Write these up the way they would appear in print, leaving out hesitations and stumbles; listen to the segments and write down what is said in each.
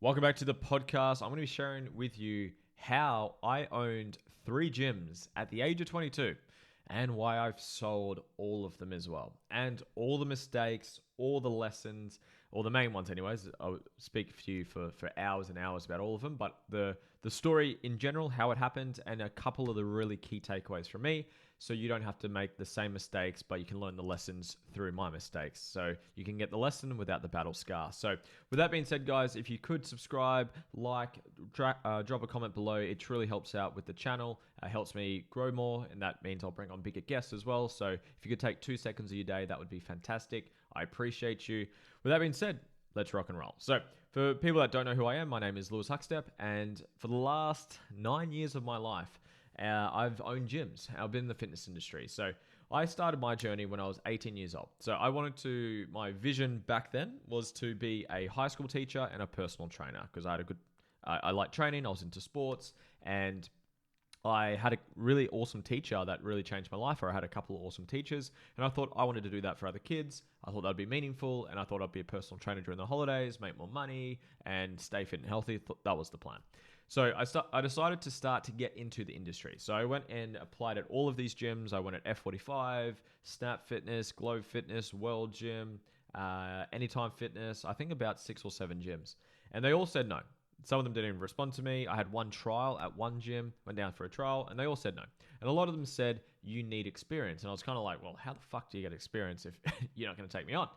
Welcome back to the podcast. I'm going to be sharing with you how I owned 3 gyms at the age of 22 and why I've sold all of them as well. And all the mistakes, all the lessons, or the main ones anyways. I'll speak to you for hours and hours about all of them, but the story in general, how it happened, and a couple of the really key takeaways from me, so you don't have to make the same mistakes, but you can learn the lessons through my mistakes. So you can get the lesson without the battle scar. So with that being said, guys, if you could subscribe, like, drop a comment below, it truly helps out with the channel. Helps me grow more, and that means I'll bring on bigger guests as well. So if you could take 2 seconds of your day, that would be fantastic. I appreciate you. With that being said, let's rock and roll. So for people that don't know who I am, my name is Lewis Huckstep, and for the last 9 years of my life, I've owned gyms. I've been in the fitness industry. So I started my journey when I was 18 years old. So my vision back then was to be a high school teacher and a personal trainer because I liked training, I was into sports, and I had a really awesome teacher that really changed my life, or I had a couple of awesome teachers, and I thought I wanted to do that for other kids. I thought that'd be meaningful, and I thought I'd be a personal trainer during the holidays, make more money, and stay fit and healthy. That was the plan. So I decided to start to get into the industry. So I went and applied at all of these gyms. I went at F45, Snap Fitness, Globe Fitness, World Gym, Anytime Fitness, I think about 6 or 7 gyms. And they all said no. Some of them didn't even respond to me. I had one trial at one gym, went down for a trial, and they all said no. And a lot of them said, you need experience. And I was kind of like, well, how the fuck do you get experience if you're not going to take me on?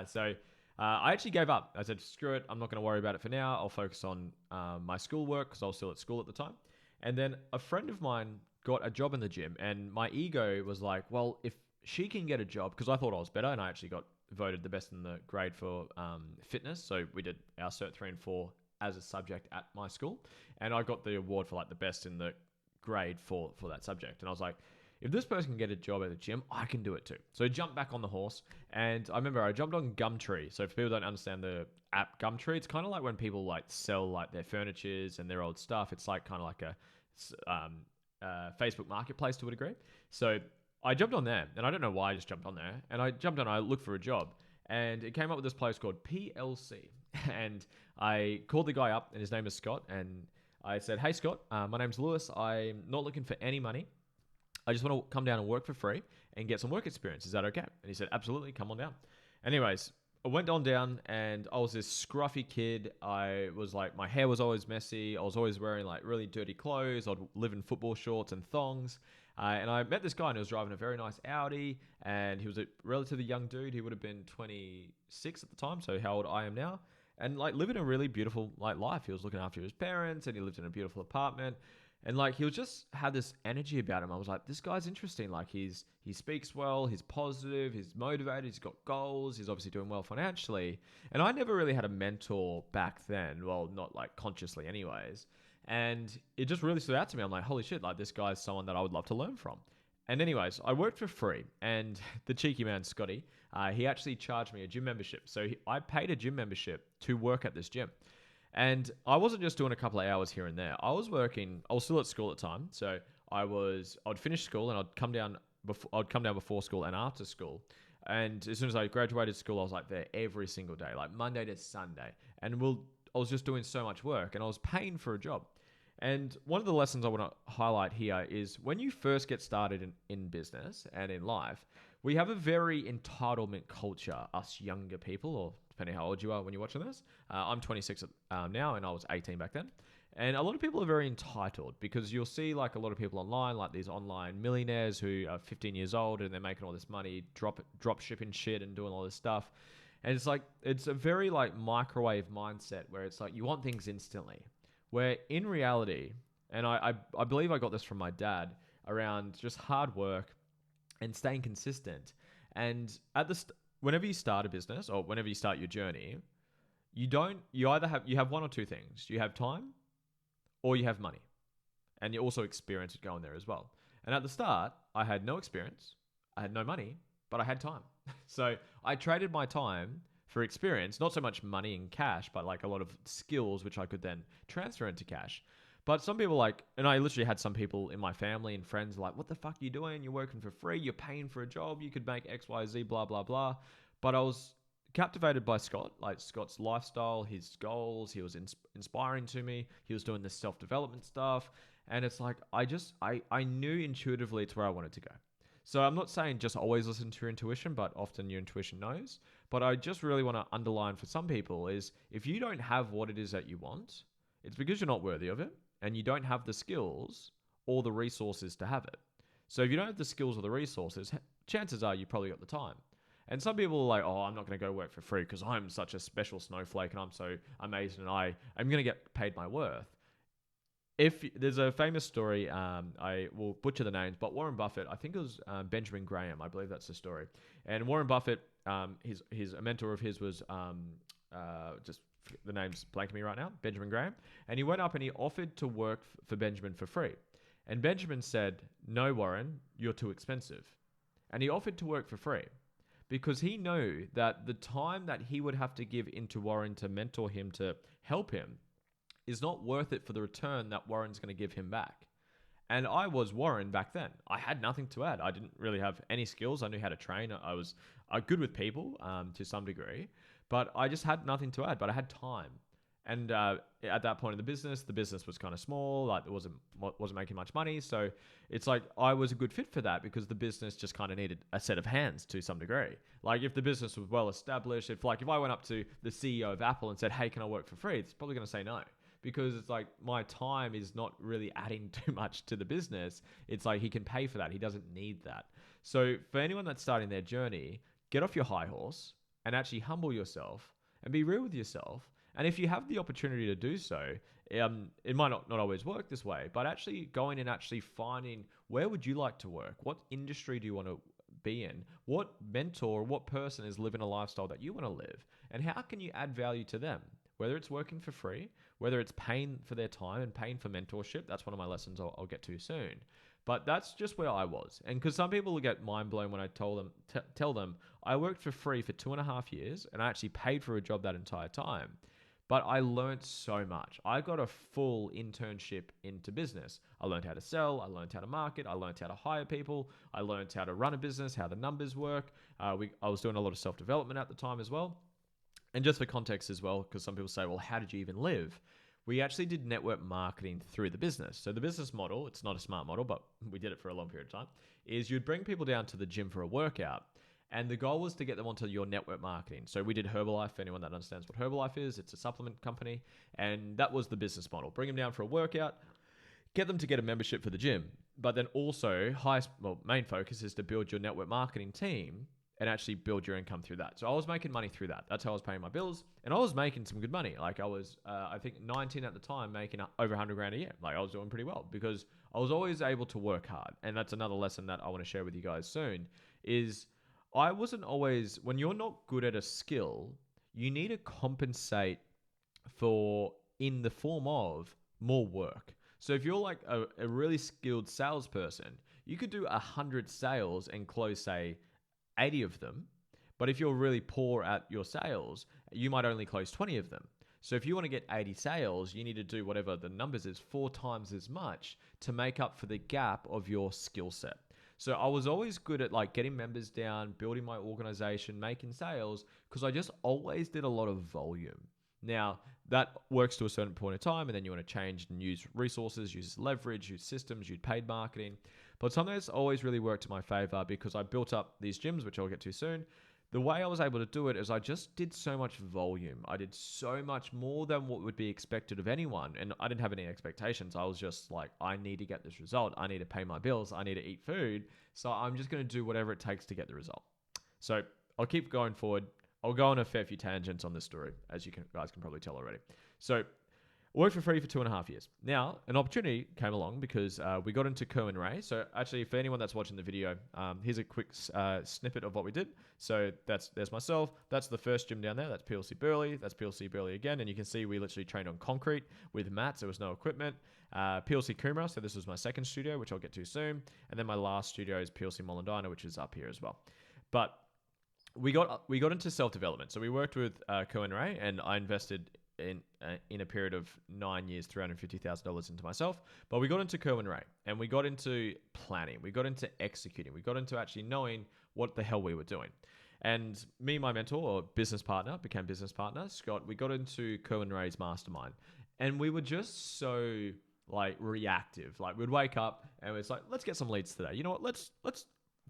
So I actually gave up. I said, screw it. I'm not going to worry about it for now. I'll focus on my schoolwork because I was still at school at the time. And then a friend of mine got a job in the gym, and my ego was like, well, if she can get a job, because I thought I was better, and I actually got voted the best in the grade for fitness. So we did our Cert 3 and 4 as a subject at my school, and I got the award for like the best in the grade for that subject. And I was like, if this person can get a job at a gym, I can do it too. So I jumped back on the horse, and I remember I jumped on Gumtree. So if people don't understand the app Gumtree, it's kind of like when people like sell like their furnitures and their old stuff. It's like kind of like a Facebook marketplace to a degree. So I jumped on there, and I don't know why I just jumped on there. And I jumped on, I looked for a job, and it came up with this place called PLC. And I called the guy up, and his name is Scott. And I said, hey, Scott, my name's Lewis. I'm not looking for any money. I just want to come down and work for free and get some work experience. Is that okay? And he said, absolutely, come on down. Anyways, I went on down, and I was this scruffy kid. I was like, my hair was always messy. I was always wearing like really dirty clothes. I'd live in football shorts and thongs. And I met this guy, and he was driving a very nice Audi, and he was a relatively young dude. He would have been 26 at the time, so how old I am now. And like living a really beautiful like life. He was looking after his parents, and he lived in a beautiful apartment. And like he was just had this energy about him. I was like, this guy's interesting. Like he speaks well, he's positive, he's motivated, he's got goals, he's obviously doing well financially. And I never really had a mentor back then. Well, not like consciously anyways. And it just really stood out to me. I'm like, holy shit, like this guy's someone that I would love to learn from. And anyways, I worked for free, and the cheeky man, Scotty, he actually charged me a gym membership. So I paid a gym membership to work at this gym. And I wasn't just doing a couple of hours here and there. I was still at school at the time. So I'd finish school, and I'd come down before school and after school. And as soon as I graduated school, I was like there every single day, like Monday to Sunday. And I was just doing so much work, and I was paying for a job. And one of the lessons I want to highlight here is when you first get started in business and in life, we have a very entitlement culture, us younger people, or depending how old you are when you're watching this. I'm 26 now, and I was 18 back then. And a lot of people are very entitled because you'll see like a lot of people online, like these online millionaires who are 15 years old and they're making all this money, drop shipping shit and doing all this stuff. And it's like, it's a very like microwave mindset where it's like you want things instantly. Where in reality, and I believe I got this from my dad around just hard work and staying consistent. And whenever you start a business or whenever you start your journey, you have one or two things. You have time or you have money. And you also experience it going there as well. And at the start, I had no experience, I had no money, but I had time. So I traded my time for experience, not so much money and cash, but like a lot of skills, which I could then transfer into cash. But some people and I literally had some people in my family and friends like, what the fuck are you doing? You're working for free. You're paying for a job. You could make X, Y, Z, blah, blah, blah. But I was captivated by Scott, like Scott's lifestyle, his goals. He was inspiring to me. He was doing this self-development stuff. And it's like, I knew intuitively it's where I wanted to go. So I'm not saying just always listen to your intuition, but often your intuition knows. But I just really want to underline for some people is if you don't have what it is that you want, it's because you're not worthy of it and you don't have the skills or the resources to have it. So if you don't have the skills or the resources, chances are you probably got the time. And some people are like, oh, I'm not going to go work for free because I'm such a special snowflake and I'm so amazing and I'm going to get paid my worth. If there's a famous story, I will butcher the names, but Warren Buffett, I think it was Benjamin Graham, I believe that's the story. And Warren Buffett, a mentor of his was just the name's blanking me right now, Benjamin Graham. And he went up and he offered to work for Benjamin for free. And Benjamin said, no, Warren, you're too expensive. And he offered to work for free because he knew that the time that he would have to give into Warren to mentor him, to help him, is not worth it for the return that Warren's going to give him back. And I was Warren back then. I had nothing to add. I didn't really have any skills. I knew how to train. I was good with people to some degree, but I just had nothing to add, but I had time. And at that point in the business was kind of small. Like it wasn't making much money. So it's like I was a good fit for that because the business just kind of needed a set of hands to some degree. Like if the business was well established, if I went up to the CEO of Apple and said, hey, can I work for free? It's probably going to say no. Because it's like my time is not really adding too much to the business. It's like he can pay for that. He doesn't need that. So for anyone that's starting their journey, get off your high horse and actually humble yourself and be real with yourself. And if you have the opportunity to do so, it might not always work this way, but actually going and actually finding where would you like to work? What industry do you want to be in? What mentor, what person is living a lifestyle that you want to live? And how can you add value to them? Whether it's working for free, whether it's paying for their time and paying for mentorship. That's one of my lessons I'll get to soon. But that's just where I was. And because some people will get mind blown when I tell them I worked for free for 2.5 years and I actually paid for a job that entire time. But I learned so much. I got a full internship into business. I learned how to sell. I learned how to market. I learned how to hire people. I learned how to run a business, how the numbers work. I was doing a lot of self-development at the time as well. And just for context as well, because some people say, well, how did you even live? We actually did network marketing through the business. So the business model, it's not a smart model, but we did it for a long period of time, is you'd bring people down to the gym for a workout. And the goal was to get them onto your network marketing. So we did Herbalife, for anyone that understands what Herbalife is. It's a supplement company. And that was the business model. Bring them down for a workout, get them to get a membership for the gym. But then also, main focus is to build your network marketing team and actually build your income through that. So I was making money through that. That's how I was paying my bills. And I was making some good money. Like I was, I think 19 at the time, making over 100 grand a year. Like I was doing pretty well because I was always able to work hard. And that's another lesson that I want to share with you guys soon is I wasn't always, when you're not good at a skill, you need to compensate for in the form of more work. So if you're like a really skilled salesperson, you could do 100 sales and close, say, 80 of them. But if you're really poor at your sales, you might only close 20 of them. So if you want to get 80 sales, you need to do whatever the numbers is 4 times as much to make up for the gap of your skill set. So I was always good at like getting members down, building my organization, making sales, because I just always did a lot of volume. Now, that works to a certain point in time, and then you want to change and use resources, use leverage, use systems, use paid marketing. But something that's always really worked to my favor because I built up these gyms, which I'll get to soon. The way I was able to do it is I just did so much volume. I did so much more than what would be expected of anyone. And I didn't have any expectations. I was just like, I need to get this result. I need to pay my bills. I need to eat food. So I'm just going to do whatever it takes to get the result. So I'll keep going forward. I'll go on a fair few tangents on this story, as you guys can probably tell already. So worked for free for 2.5 years. Now, an opportunity came along because we got into Kerwin Rae. So actually, for anyone that's watching the video, here's a quick snippet of what we did. So there's myself. That's the first gym down there. That's PLC Burley. That's PLC Burley again. And you can see we literally trained on concrete with mats. There was no equipment. PLC Coomera. So this was my second studio, which I'll get to soon. And then my last studio is PLC Molandina, which is up here as well. But we got into self-development. So we worked with Kerwin Rae, and I invested in a period of 9 years, $350,000 into myself. But we got into Kerwin Rae, and we got into planning. We got into executing. We got into actually knowing what the hell we were doing. And me and my mentor or business partner, became business partner, Scott, we got into Kerwin Ray's mastermind. And we were just so like reactive. Like we'd wake up and it's like, let's get some leads today. You know what? Let's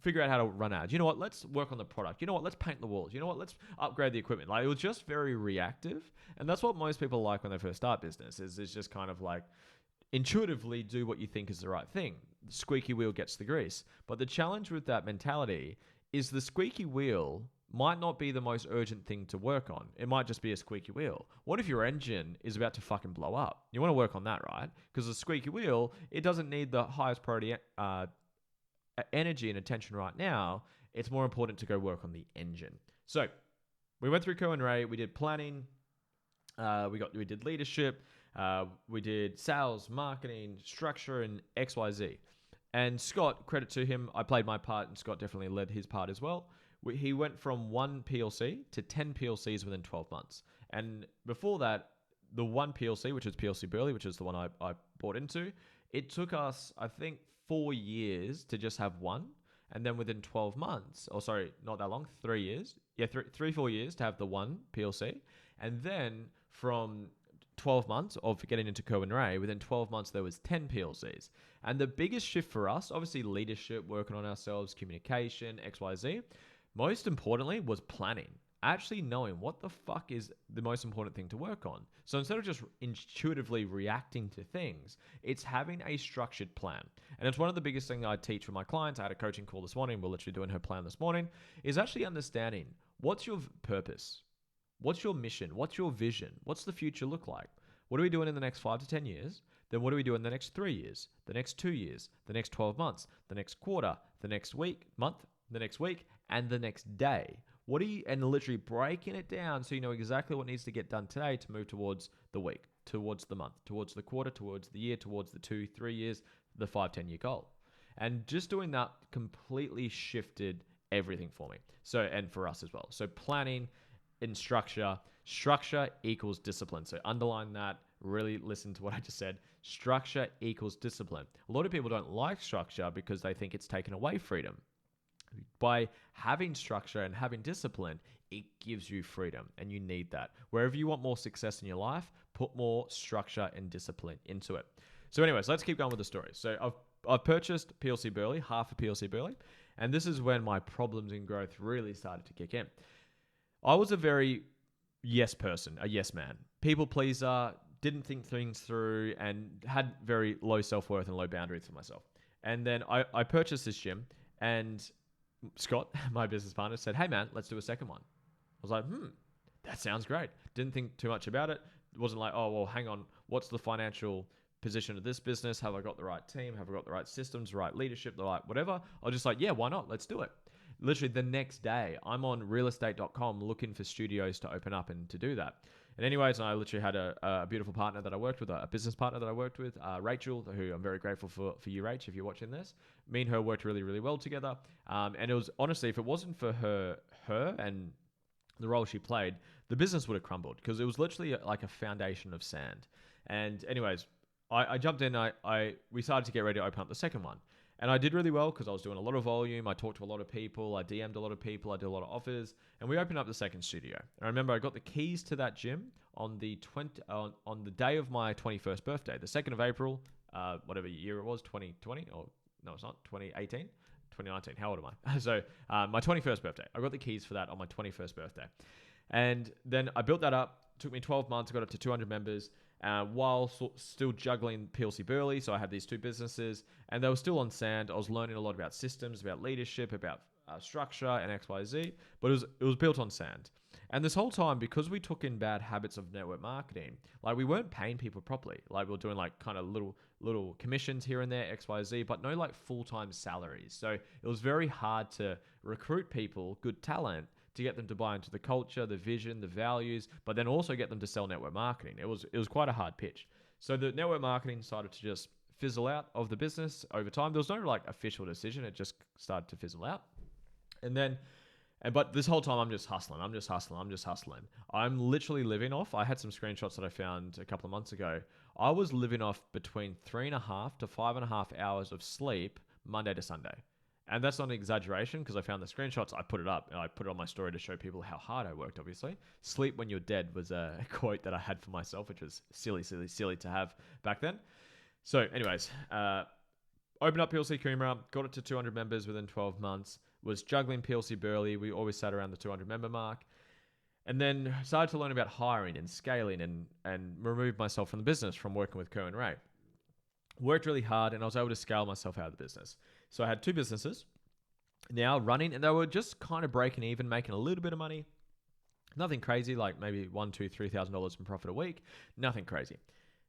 figure out how to run ads. You know what? Let's work on the product. You know what? Let's paint the walls. You know what? Let's upgrade the equipment. Like it was just very reactive. And that's what most people like when they first start business is just kind of like intuitively do what you think is the right thing. The squeaky wheel gets the grease. But the challenge with that mentality is the squeaky wheel might not be the most urgent thing to work on. It might just be a squeaky wheel. What if your engine is about to fucking blow up? You want to work on that, right? Because the squeaky wheel, it doesn't need the highest priority energy and attention right now. It's more important to go work on the engine. So we went through Kerwin Ray. We did planning. We did leadership. We did sales, marketing, structure, and XYZ. And Scott, credit to him, I played my part, and Scott definitely led his part as well. He went from 1 PLC to 10 PLCs within 12 months. And before that, the 1 PLC, which is PLC Burley, which is the one I bought into, it took us, I think, 4 years to just have one. And then within 12 months, or sorry, not that long, 3 years. Yeah, 4 years to have the 1 PLC. And then from 12 months of getting into Kerwin Ray, within 12 months, there was 10 PLCs. And the biggest shift for us, obviously leadership, working on ourselves, communication, XYZ, most importantly was planning. Actually knowing what the fuck is the most important thing to work on. So instead of just intuitively reacting to things, it's having a structured plan. And it's one of the biggest things I teach with my clients. I had a coaching call this morning. We're literally doing her plan this morning, is actually understanding what's your purpose? What's your mission? What's your vision? What's the future look like? What are we doing in the next 5 to 10 years? Then what do we do in the next 3 years, the next 2 years, the next 12 months, the next quarter, the next month, the next week, and the next day? What are you, and literally breaking it down so you know exactly what needs to get done today to move towards the week, towards the month, towards the quarter, towards the year, towards the 2, 3 years, the 5, 10-year goal. And just doing that completely shifted everything for me. So, and for us as well. So planning in structure equals discipline. So underline that, really listen to what I just said. Structure equals discipline. A lot of people don't like structure because they think it's taken away freedom. By having structure and having discipline, it gives you freedom, and you need that. Wherever you want more success in your life, put more structure and discipline into it. So anyways, let's keep going with the story. So I've purchased PLC Burley, half of PLC Burley, and this is when my problems in growth really started to kick in. I was a very yes person, a yes man, people pleaser, didn't think things through, and had very low self-worth and low boundaries for myself. And then I purchased this gym, and Scott, my business partner, said, "Hey man, let's do a second one." I was like, that sounds great. Didn't think too much about it. It wasn't like, oh, well, hang on, what's the financial position of this business? Have I got the right team? Have I got the right systems, right leadership, the right whatever? I was just like, yeah, why not? Let's do it. Literally the next day, I'm on realestate.com looking for studios to open up and to do that. And anyways, I literally had a beautiful partner that I worked with, a business partner that I worked with, Rachel, who I'm very grateful for you, Rach, if you're watching this. Me and her worked really, really well together. And it was, honestly, if it wasn't for her and the role she played, the business would have crumbled because it was literally like a foundation of sand. And anyways, I jumped in, we started to get ready to open up the second one. And I did really well because I was doing a lot of volume. I talked to a lot of people. I DM'd a lot of people. I did a lot of offers. And we opened up the second studio. And I remember I got the keys to that gym on the day of my 21st birthday, the 2nd of April, whatever year it was, 2020, or no, it's not, 2018, 2019. How old am I? So my 21st birthday. I got the keys for that on my 21st birthday. And then I built that up. It took me 12 months. I got up to 200 members. While still juggling PLC Burley. So I had these two businesses and they were still on sand. I was learning a lot about systems, about leadership, about structure and XYZ, but it was built on sand. And this whole time, because we took in bad habits of network marketing, like we weren't paying people properly. Like we were doing like kind of little commissions here and there, XYZ, but no like full-time salaries. So it was very hard to recruit people, good talent, to get them to buy into the culture, the vision, the values, but then also get them to sell network marketing. It was quite a hard pitch. So the network marketing started to just fizzle out of the business over time. There was no like official decision. It just started to fizzle out. But this whole time I'm just hustling. I'm literally living off. I had some screenshots that I found a couple of months ago. I was living off between 3.5 to 5.5 hours of sleep Monday to Sunday. And that's not an exaggeration because I found the screenshots. I put it up and I put it on my story to show people how hard I worked, obviously. Sleep when you're dead was a quote that I had for myself, which was silly to have back then. So, anyways, opened up PLC Coomera, got it to 200 members within 12 months, was juggling PLC Burley. We always sat around the 200 member mark. And then started to learn about hiring and scaling and removed myself from the business from working with Kerr and Ray. Worked really hard and I was able to scale myself out of the business. So I had two businesses now running and they were just kind of breaking even, making a little bit of money. Nothing crazy, like maybe $1,000, $2,000, $3,000 in profit a week. Nothing crazy.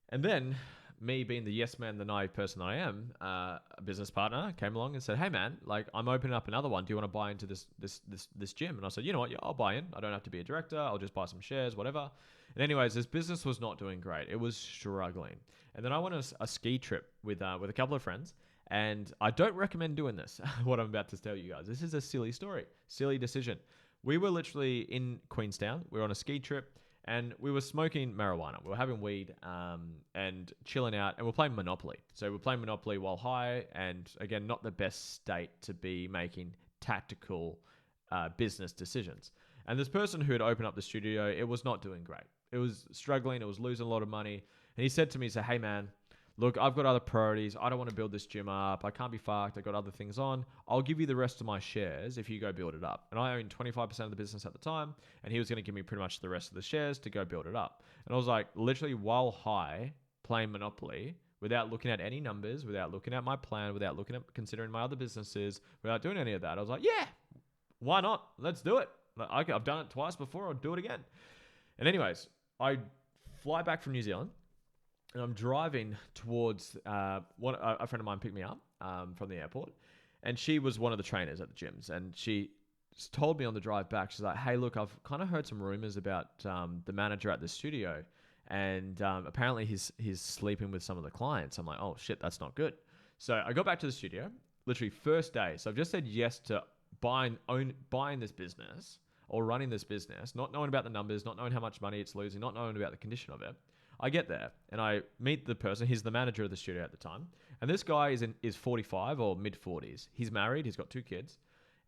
And then me being the yes man, the naive person that I am, a business partner came along and said, "Hey man, like I'm opening up another one. Do you want to buy into this gym?" And I said, "You know what? Yeah, I'll buy in. I don't have to be a director. I'll just buy some shares, whatever." And anyways, this business was not doing great. It was struggling. And then I went on a ski trip with a couple of friends. And I don't recommend doing this, what I'm about to tell you guys. This is a silly story, silly decision. We were literally in Queenstown. We were on a ski trip and we were smoking marijuana. We were having weed and chilling out and we're playing Monopoly. So we're playing Monopoly while high and again, not the best state to be making tactical business decisions. And this person who had opened up the studio, it was not doing great. It was struggling. It was losing a lot of money. And he said to me, "Hey man, look, I've got other priorities. I don't want to build this gym up. I can't be fucked. I got other things on. I'll give you the rest of my shares if you go build it up." And I owned 25% of the business at the time, and he was going to give me pretty much the rest of the shares to go build it up. And I was like, literally while high, playing Monopoly, without looking at any numbers, without looking at my plan, without looking at considering my other businesses, without doing any of that. I was like, yeah, why not? Let's do it. I've done it twice before. I'll do it again. And anyways, I fly back from New Zealand. And I'm driving towards a friend of mine picked me up from the airport. And she was one of the trainers at the gyms. And she told me on the drive back, she's like, "Hey, look, I've kind of heard some rumors about the manager at the studio. And apparently he's sleeping with some of the clients." I'm like, "Oh, shit, that's not good." So I got back to the studio, literally first day. So I've just said yes to buying this business or running this business, not knowing about the numbers, not knowing how much money it's losing, not knowing about the condition of it. I get there and I meet the person. He's the manager of the studio at the time. And this guy is 45 or mid 40s. He's married. He's got two kids.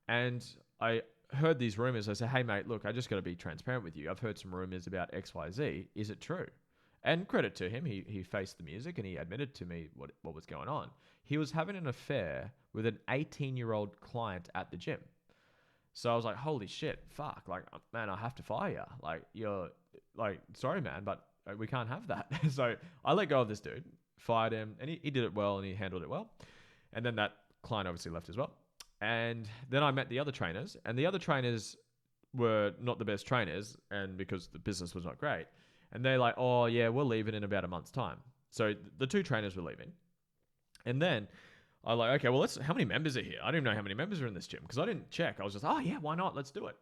And I heard these rumors. I said, "Hey mate, look, I just got to be transparent with you. I've heard some rumors about XYZ. Is it true?" And credit to him. He faced the music and he admitted to me what was going on. He was having an affair with an 18-year-old client at the gym. So I was like, holy shit, fuck. Like, man, I have to fire you. Like, you're like, sorry, man, but we can't have that. So I let go of this dude, fired him, and he did it well and he handled it well. And then that client obviously left as well. And then I met the other trainers, and the other trainers were not the best trainers, and because the business was not great. And they're like, "Oh yeah, we're leaving in about a month's time." So the two trainers were leaving. And then I was like, "Okay, well, how many members are here?" I didn't know how many members are in this gym because I didn't check. I was just, "Oh yeah, why not? Let's do it."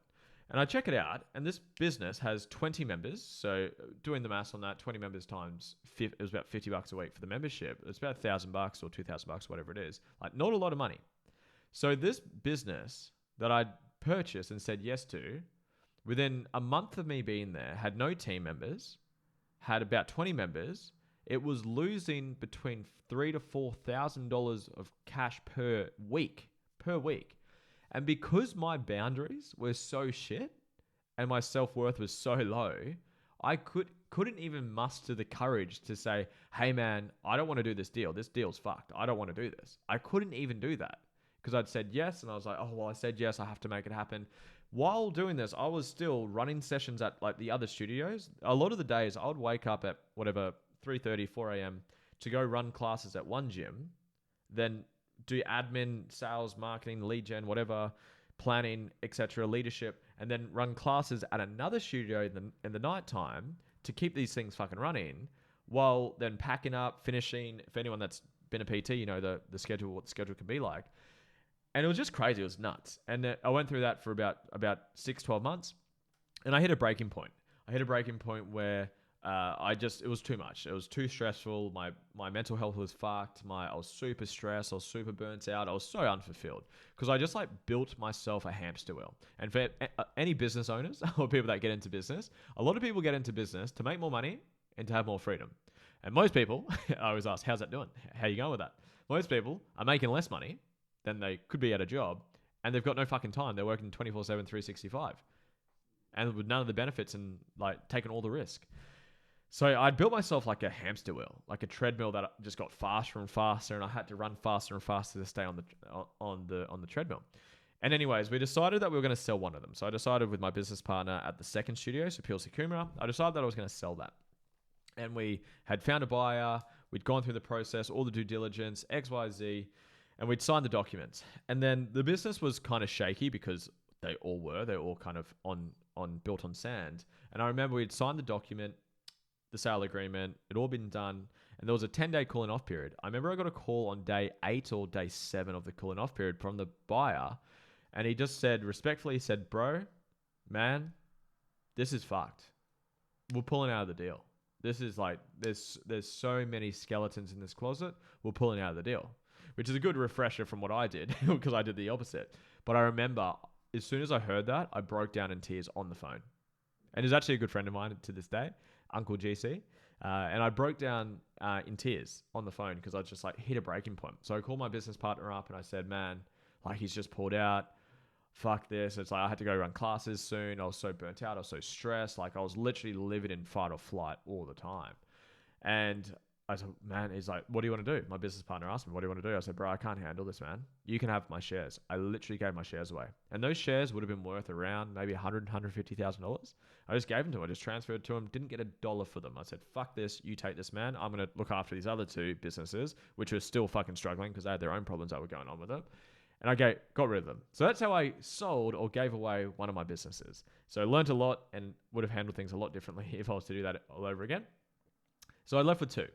And I check it out, and this business has 20 members. So doing the maths on that, 20 members times, it was about $50 a week for the membership. It's about $1,000 or $2,000, whatever it is. Like, not a lot of money. So this business that I'd purchased and said yes to, within a month of me being there, had no team members, had about 20 members. It was losing between $3,000 to $4,000 of cash per week. And because my boundaries were so shit and my self-worth was so low, I couldn't even muster the courage to say, "Hey man, I don't want to do this deal. This deal's fucked. I don't want to do this." I couldn't even do that because I'd said yes and I was like, "Oh, well, I said yes. I have to make it happen." While doing this, I was still running sessions at like the other studios. A lot of the days I would wake up at whatever, 3:30, 4 a.m. to go run classes at one gym, then do admin, sales, marketing, lead gen, whatever, planning, etc., leadership, and then run classes at another studio in the nighttime to keep these things fucking running, while then packing up, finishing. For anyone that's been a PT, you know the schedule, what the schedule can be like. And it was just crazy. It was nuts. And I went through that for about 6-12 months, and I hit a breaking point. Where it was too much. It was too stressful. My mental health was fucked. I was super stressed. I was super burnt out. I was so unfulfilled because I just like built myself a hamster wheel. And for any business owners or people that get into business, a lot of people get into business to make more money and to have more freedom. And most people, I always ask, "How's that doing? How are you going with that?" Most people are making less money then they could be at a job, and they've got no fucking time. They're working 24/7, 365, and with none of the benefits and like taking all the risk. So I'd built myself like a hamster wheel, like a treadmill that just got faster and faster, and I had to run faster and faster to stay on the treadmill. And anyways, we decided that we were going to sell one of them. So I decided with my business partner at the second studio, so PLC Kumara, I decided that I was going to sell that. And we had found a buyer. We'd gone through the process, all the due diligence, X, Y, Z, and we'd signed the documents. And then the business was kind of shaky because they all were. They were all kind of on built on sand. And I remember we'd signed the document, the sale agreement, it all been done, and there was a 10-day cooling off period. I remember I got a call on day 8 or day 7 of the cooling off period from the buyer, and he just said, respectfully, he said, bro, man, this is fucked. We're pulling out of the deal. This is like, there's so many skeletons in this closet, we're pulling out of the deal, which is a good refresher from what I did because I did the opposite. But I remember as soon as I heard that, I broke down in tears on the phone. And he's actually a good friend of mine to this day, Uncle GC. And I broke down in tears on the phone because I just like hit a breaking point. So I called my business partner up and I said, man, like he's just pulled out. Fuck this. It's like I had to go run classes soon. I was so burnt out. I was so stressed. Like I was literally living in fight or flight all the time. And I said, man, he's like, what do you want to do? My business partner asked me, what do you want to do? I said, bro, I can't handle this, man. You can have my shares. I literally gave my shares away. And those shares would have been worth around maybe $100,000, $150,000. I just gave them to him. I just transferred to him. Didn't get $1 for them. I said, fuck this. You take this, man. I'm going to look after these other 2 businesses, which were still fucking struggling because they had their own problems that were going on with them. And I got rid of them. So that's how I sold or gave away one of my businesses. So I learned a lot and would have handled things a lot differently if I was to do that all over again. So I left with 2.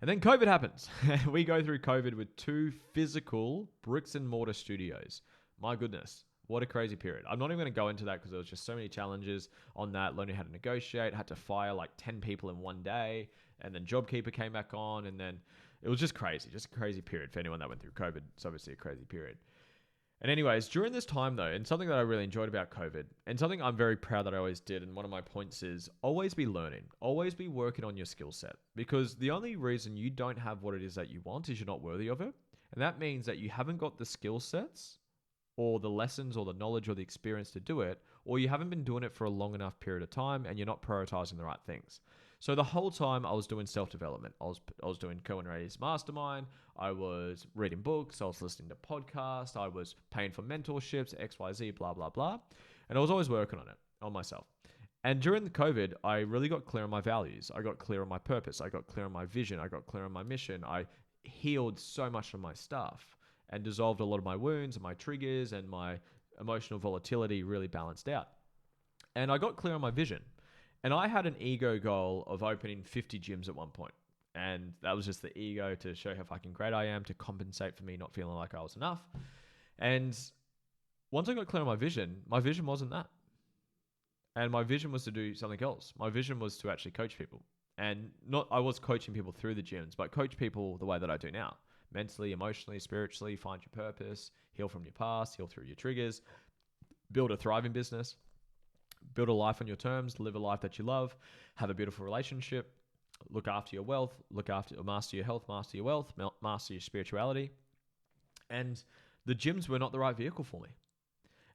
And then COVID happens. We go through COVID with 2 physical bricks and mortar studios. My goodness, what a crazy period. I'm not even going to go into that because there was just so many challenges on that. Learning how to negotiate, had to fire like 10 people in one day. And then JobKeeper came back on. And then it was just crazy, just a crazy period for anyone that went through COVID. It's obviously a crazy period. And anyways, during this time though, and something that I really enjoyed about COVID, and something I'm very proud that I always did, and one of my points is always be learning, always be working on your skill set, because the only reason you don't have what it is that you want is you're not worthy of it. And that means that you haven't got the skill sets or the lessons or the knowledge or the experience to do it, or you haven't been doing it for a long enough period of time and you're not prioritizing the right things. So the whole time I was doing self-development. I was doing Cohen Ray's Mastermind. I was reading books. I was listening to podcasts. I was paying for mentorships, XYZ, blah, blah, blah. And I was always working on it, on myself. And during the COVID, I really got clear on my values. I got clear on my purpose. I got clear on my vision. I got clear on my mission. I healed so much of my stuff and dissolved a lot of my wounds and my triggers, and my emotional volatility really balanced out. And I got clear on my vision. And I had an ego goal of opening 50 gyms at one point. And that was just the ego to show how fucking great I am, to compensate for me not feeling like I was enough. And once I got clear on my vision wasn't that. And my vision was to do something else. My vision was to actually coach people. And I was coaching people through the gyms, but coach people the way that I do now. Mentally, emotionally, spiritually, find your purpose, heal from your past, heal through your triggers, build a thriving business, build a life on your terms, live a life that you love, have a beautiful relationship, look after your wealth, master your health, master your wealth, master your spirituality. And the gyms were not the right vehicle for me.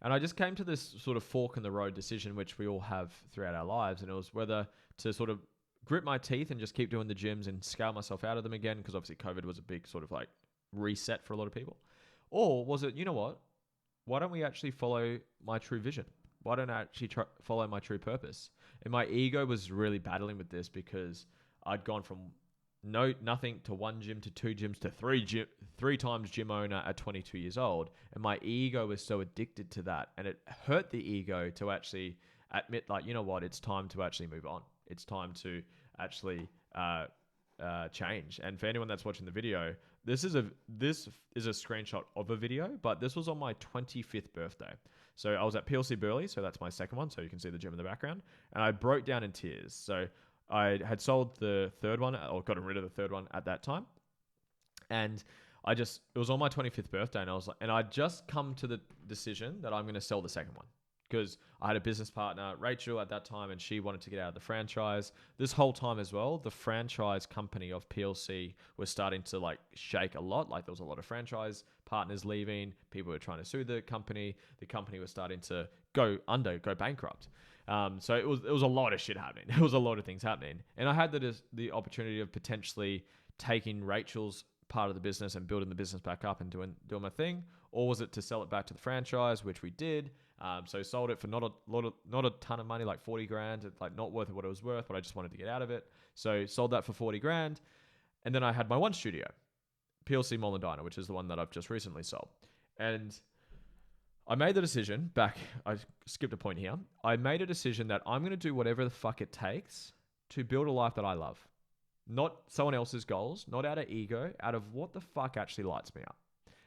And I just came to this sort of fork in the road decision, which we all have throughout our lives. And it was whether to sort of grit my teeth and just keep doing the gyms and scale myself out of them again, because obviously COVID was a big sort of like reset for a lot of people. Or was it, you know what? Why don't we actually follow my true vision? Why don't I actually follow my true purpose? And my ego was really battling with this because I'd gone from nothing to 1 gym to 2 gyms to 3 times gym owner at 22 years old. And my ego was so addicted to that. And it hurt the ego to actually admit, like, you know what? It's time to actually move on. It's time to actually change. And for anyone that's watching the video, this is a screenshot of a video, but this was on my 25th birthday. So I was at PLC Burley, so that's my second one, so you can see the gym in the background, and I broke down in tears. So I had sold the third one, or gotten rid of the third one at that time, and it was on my 25th birthday, and I'd just come to the decision that I'm going to sell the second one, because I had a business partner, Rachel, at that time, and she wanted to get out of the franchise. This whole time as well, the franchise company of PLC was starting to like shake a lot. Like there was a lot of franchise partners leaving, people were trying to sue the company was starting to go bankrupt. So it was a lot of shit happening. There was a lot of things happening, and I had the opportunity of potentially taking Rachel's part of the business and building the business back up and doing my thing, or was it to sell it back to the franchise, which we did. So sold it for not a ton of money, like 40 grand, like not worth what it was worth, but I just wanted to get out of it. So sold that for 40 grand, and then I had my one studio, PLC Mall and Diner, which is the one that I've just recently sold, and I made the decision back. I skipped a point here. I made a decision that I'm going to do whatever the fuck it takes to build a life that I love. Not someone else's goals, not out of ego, out of what the fuck actually lights me up.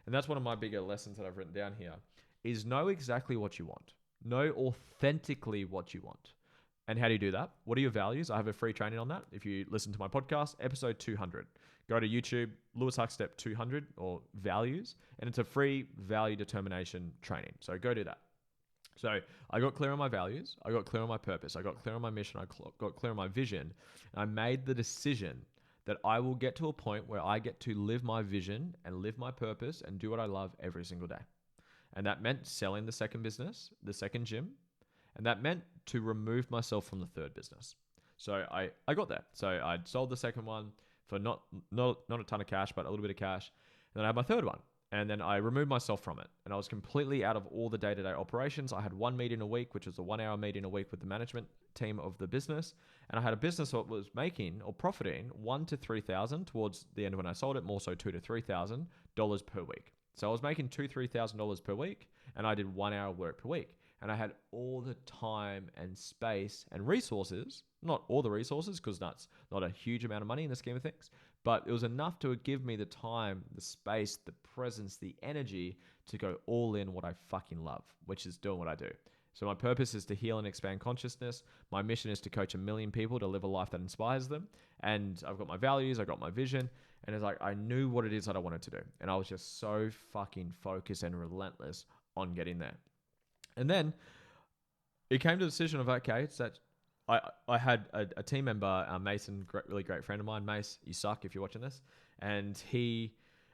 And that's one of my bigger lessons that I've written down here is know exactly what you want. Know authentically what you want. And how do you do that? What are your values? I have a free training on that. If you listen to my podcast, episode 200, go to YouTube, Lewis Huckstep 200 or values, and it's a free value determination training. So go do that. So I got clear on my values. I got clear on my purpose. I got clear on my mission. I got clear on my vision. And I made the decision that I will get to a point where I get to live my vision and live my purpose and do what I love every single day. And that meant selling the second business, the second gym. And that meant to remove myself from the third business. So I got there. So I sold the second one for not a ton of cash, but a little bit of cash. And then I had my third one. And then I removed myself from it. And I was completely out of all the day-to-day operations. I had one meeting a week, which was a 1 hour meeting a week with the management team of the business. And I had a business that was making or profiting $1,000 to $3,000 towards the end when I sold it, more so $2,000 to $3,000 per week. So I was making $2,000 to $3,000 per week, and I did 1 hour work per week. And I had all the time and space and resources, not all the resources, because that's not a huge amount of money in the scheme of things, but it was enough to give me the time, the space, the presence, the energy to go all in what I fucking love, which is doing what I do. So my purpose is to heal and expand consciousness. My mission is to coach 1 million people to live a life that inspires them. And I've got my values, I've got my vision, and it's like I knew what it is that I wanted to do. And I was just so fucking focused and relentless on getting there. And then it came to the decision of, okay, it's that I had a team member, Mason, really great friend of mine. Mace, you suck if you're watching this. And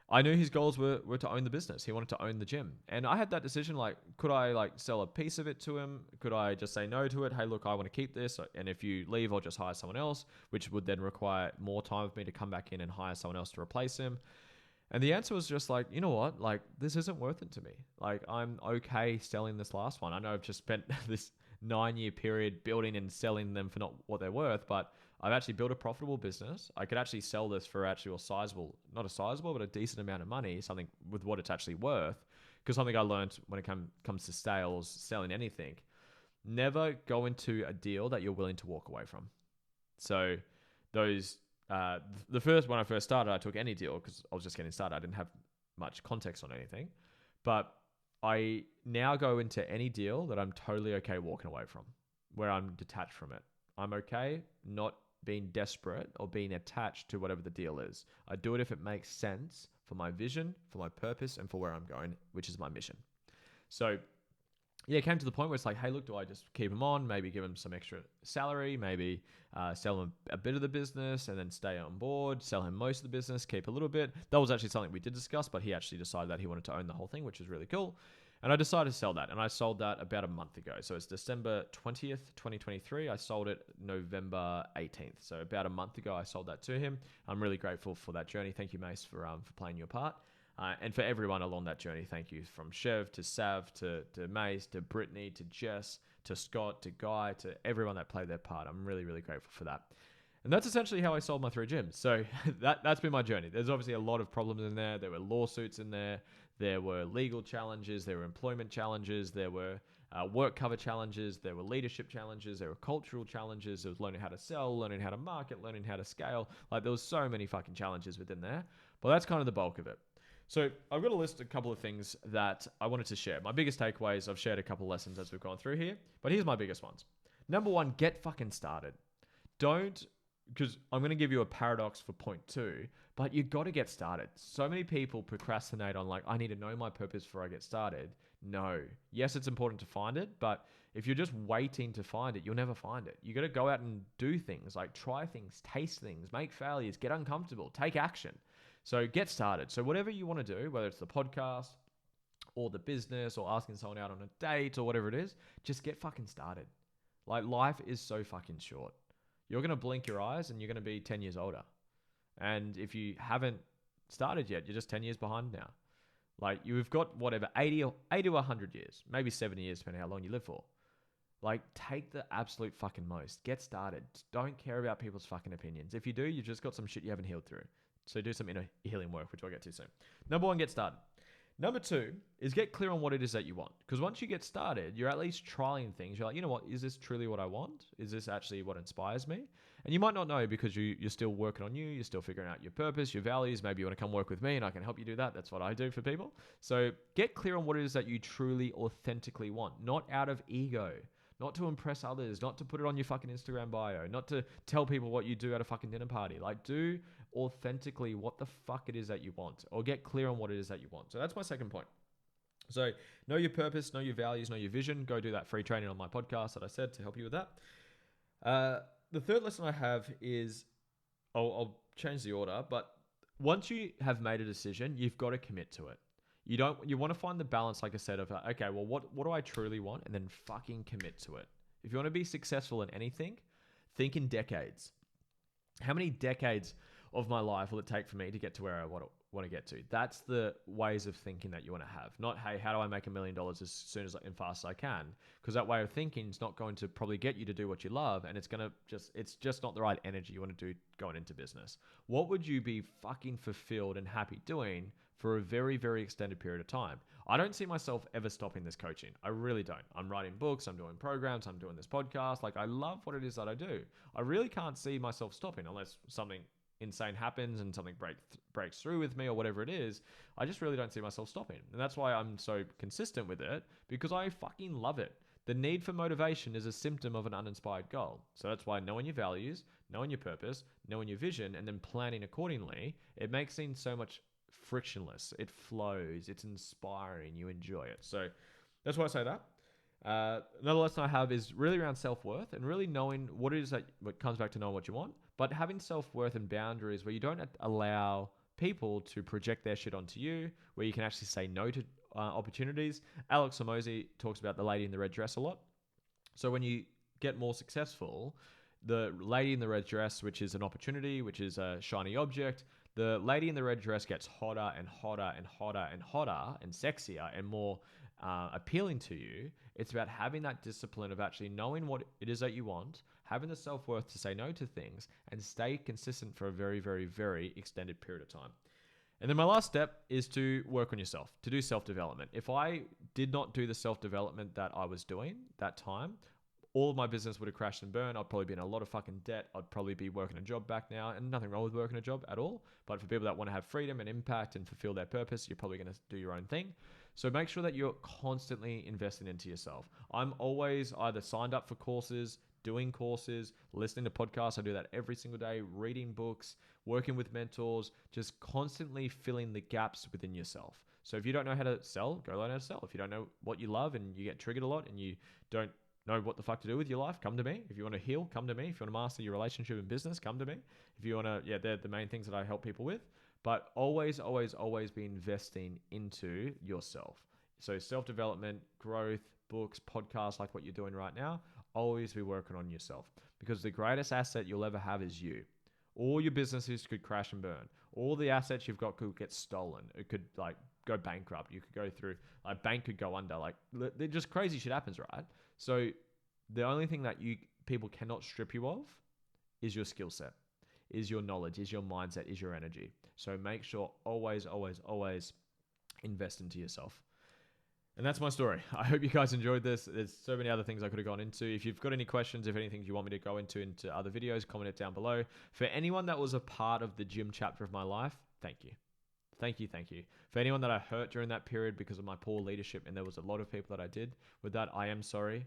I knew his goals were to own the business. He wanted to own the gym. And I had that decision, like, could I sell a piece of it to him? Could I just say no to it? Hey, look, I want to keep this. And if you leave, I'll just hire someone else, which would then require more time of me to come back in and hire someone else to replace him. And the answer was just like, you know what? Like, this isn't worth it to me. Like, I'm okay selling this last one. I know I've just spent this 9-year period building and selling them for not what they're worth, but I've actually built a profitable business. I could actually sell this for actually not a sizable, but a decent amount of money, something with what it's actually worth. Because something I learned when it comes to sales, selling anything, never go into a deal that you're willing to walk away from. So when I first started, I took any deal because I was just getting started. I didn't have much context on anything, but I now go into any deal that I'm totally okay walking away from, where I'm detached from it. I'm okay not being desperate or being attached to whatever the deal is. I do it if it makes sense for my vision, for my purpose, and for where I'm going, which is my mission. So yeah, it came to the point where it's like, hey, look, do I just keep him on, maybe give him some extra salary, maybe sell him a bit of the business and then stay on board, sell him most of the business, keep a little bit. That was actually something we did discuss, but he actually decided that he wanted to own the whole thing, which was really cool. And I decided to sell that, and I sold that about a month ago. So it's December 20th, 2023. I sold it November 18th. So about a month ago, I sold that to him. I'm really grateful for that journey. Thank you, Mace, for playing your part. And for everyone along that journey, thank you. From Chev to Sav to Mace to Brittany to Jess to Scott to Guy to everyone that played their part. I'm really, really grateful for that. And that's essentially how I sold my 3 gyms. So that's been my journey. There's obviously a lot of problems in there. There were lawsuits in there. There were legal challenges. There were employment challenges. There were work cover challenges. There were leadership challenges. There were cultural challenges. There was learning how to sell, learning how to market, learning how to scale. Like, there was so many fucking challenges within there. But that's kind of the bulk of it. So I've got a list of a couple of things that I wanted to share. My biggest takeaways, I've shared a couple of lessons as we've gone through here, but here's my biggest ones. Number 1, get fucking started. Because I'm going to give you a paradox for point 2, but you got to get started. So many people procrastinate on I need to know my purpose before I get started. No. Yes, it's important to find it, but if you're just waiting to find it, you'll never find it. You got to go out and do things, try things, taste things, make failures, get uncomfortable, take action. So get started. So whatever you want to do, whether it's the podcast or the business or asking someone out on a date or whatever it is, just get fucking started. Like, life is so fucking short. You're going to blink your eyes and you're going to be 10 years older. And if you haven't started yet, you're just 10 years behind now. Like, you've got whatever, 80 to 100 years, maybe 70 years, depending how long you live for. Like, take the absolute fucking most. Get started. Don't care about people's fucking opinions. If you do, you've just got some shit you haven't healed through. So do some inner healing work, which I'll get to soon. Number 1, get started. Number 2 is get clear on what it is that you want. Because once you get started, you're at least trialing things. You're like, you know what? Is this truly what I want? Is this actually what inspires me? And you might not know because you're still working on you. You're still figuring out your purpose, your values. Maybe you want to come work with me and I can help you do that. That's what I do for people. So get clear on what it is that you truly, authentically want. Not out of ego. Not to impress others. Not to put it on your fucking Instagram bio. Not to tell people what you do at a fucking dinner party. Like, do authentically what the fuck it is that you want, or get clear on what it is that you want. So that's my second point. So know your purpose, know your values, know your vision. Go do that free training on my podcast that I said to help you with that. The third lesson I have is, I'll change the order, but once you have made a decision, you've got to commit to it. You want to find the balance, like I said, of okay, well, what do I truly want, and then fucking commit to it. If you want to be successful in anything, think in decades. How many decades of my life will it take for me to get to where I want to get to? That's the ways of thinking that you want to have. Not, hey, how do I make $1 million as soon as and fast as I can? Because that way of thinking is not going to probably get you to do what you love, and it's just not the right energy you want to do going into business. What would you be fucking fulfilled and happy doing for a very, very extended period of time? I don't see myself ever stopping this coaching. I really don't. I'm writing books, I'm doing programs, I'm doing this podcast. Like, I love what it is that I do. I really can't see myself stopping unless something insane happens and something breaks through with me or whatever it is. I just really don't see myself stopping. And that's why I'm so consistent with it, because I fucking love it. The need for motivation is a symptom of an uninspired goal. So that's why knowing your values, knowing your purpose, knowing your vision, and then planning accordingly, it makes things so much frictionless. It flows. It's inspiring. You enjoy it. So that's why I say that. Another lesson I have is really around self-worth and really knowing what it is that what comes back to knowing what you want, but having self-worth and boundaries where you don't allow people to project their shit onto you, where you can actually say no to opportunities. Alex Hormozi talks about the lady in the red dress a lot. So when you get more successful, the lady in the red dress, which is an opportunity, which is a shiny object, the lady in the red dress gets hotter and hotter and hotter and hotter and sexier and more appealing to you. It's about having that discipline of actually knowing what it is that you want, having the self-worth to say no to things, and stay consistent for a very, very, very extended period of time. And then my last step is to work on yourself, to do self-development. If I did not do the self-development that I was doing that time, all of my business would have crashed and burned. I'd probably be in a lot of fucking debt. I'd probably be working a job back now, and nothing wrong with working a job at all. But for people that want to have freedom and impact and fulfill their purpose, you're probably going to do your own thing. So make sure that you're constantly investing into yourself. I'm always either signed up for courses, doing courses, listening to podcasts. I do that every single day, reading books, working with mentors, just constantly filling the gaps within yourself. So if you don't know how to sell, go learn how to sell. If you don't know what you love and you get triggered a lot and you don't know what the fuck to do with your life, come to me. If you want to heal, come to me. If you want to master your relationship and business, come to me. If you want to, they're the main things that I help people with. But always, always, always be investing into yourself. So self-development, growth, books, podcasts like what you're doing right now, always be working on yourself, because the greatest asset you'll ever have is you. All your businesses could crash and burn. All the assets you've got could get stolen. It could go bankrupt. You could go through, a bank could go under. Just crazy shit happens, right? So the only thing that people cannot strip you of is your skill set, is your knowledge, is your mindset, is your energy. So make sure always, always, always invest into yourself. And that's my story. I hope you guys enjoyed this. There's so many other things I could have gone into. If you've got any questions, if anything you want me to go into other videos, comment it down below. For anyone that was a part of the gym chapter of my life, thank you. Thank you, thank you. For anyone that I hurt during that period because of my poor leadership, and there was a lot of people that I did with that, I am sorry.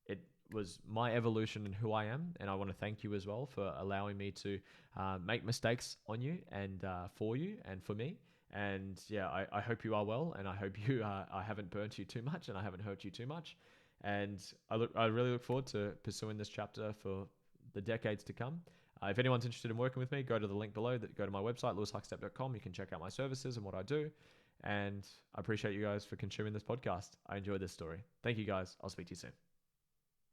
It was my evolution and who I am, and I want to thank you as well for allowing me to make mistakes on you and for you and for me. And yeah, I hope you are well, and I hope I haven't burnt you too much and I haven't hurt you too much. And I really look forward to pursuing this chapter for the decades to come. If anyone's interested in working with me, go to the link below. Go to my website, lewishuckstep.com. You can check out my services and what I do. And I appreciate you guys for consuming this podcast. I enjoyed this story. Thank you guys. I'll speak to you soon.